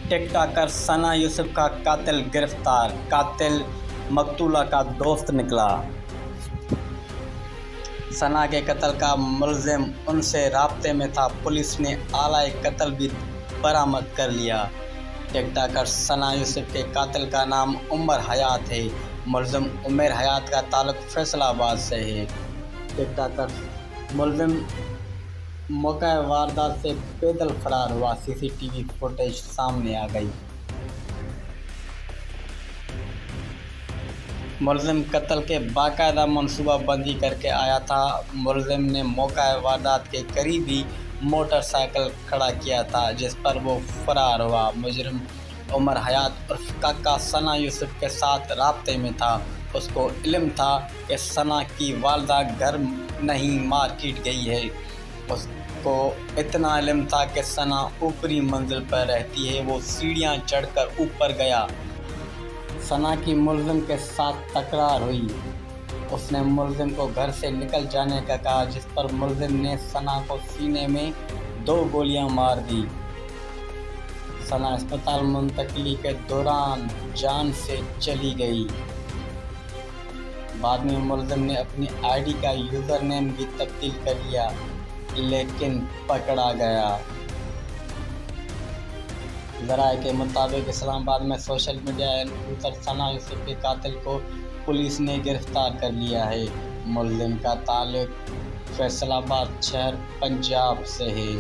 टिक टाकर सना यूसुफ का कातिल गिरफ्तार, कातिल मकतूला का दोस्त निकला। सना के कत्ल का मुलजिम उनसे राब्ते में था, पुलिस ने आला कत्ल भी बरामद कर लिया। टिक टाकर सना यूसुफ के कातिल का नाम उमर हयात है। मुलजिम उमर हयात का ताल्लुक फैसलाबाद से है। टिक टाकर मुलजिम मौका वारदात से पैदल फरार हुआ, सीसीटीवी फुटेज सामने आ गई। मुलजिम कत्ल के बाकायदा मनसूबाबंदी करके आया था। मुलजिम ने मौका वारदात के करीब ही मोटरसाइकिल खड़ा किया था, जिस पर वो फरार हुआ। मुजरिम उमर हयात उर्फ काका सना यूसुफ के साथ राब्ते में था। उसको इल्म था कि सना की वालदा घर नहीं मार्केट गई है। उसको इतना इल्म था कि सना ऊपरी मंजिल पर रहती है। वो सीढ़ियाँ चढ़कर ऊपर गया। सना की मुलजिम के साथ तकरार हुई। उसने मुलजिम को घर से निकल जाने का कहा, जिस पर मुलजिम ने सना को सीने में 2 गोलियां मार दी। सना अस्पताल मुंतकिली के दौरान जान से चली गई। बाद में मुलजिम ने अपनी आईडी का यूज़र नेम भी तब्दील कर लिया, लेकिन पकड़ा गया। ज़राए के मुताबिक इस्लामाबाद में सोशल मीडिया इन्फ्लुएंसर सना यूसुफ के कातिल को पुलिस ने गिरफ्तार कर लिया है। मुलजिम का ताल्लुक फैसलाबाद शहर पंजाब से है।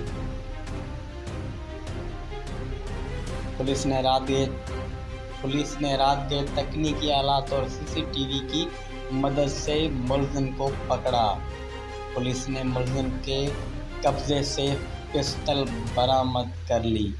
पुलिस ने रात गए तकनीकी आलात और सीसीटीवी की मदद से मुलजिम को पकड़ा। पुलिस ने मुलजिम के कब्जे से पिस्टल बरामद कर ली।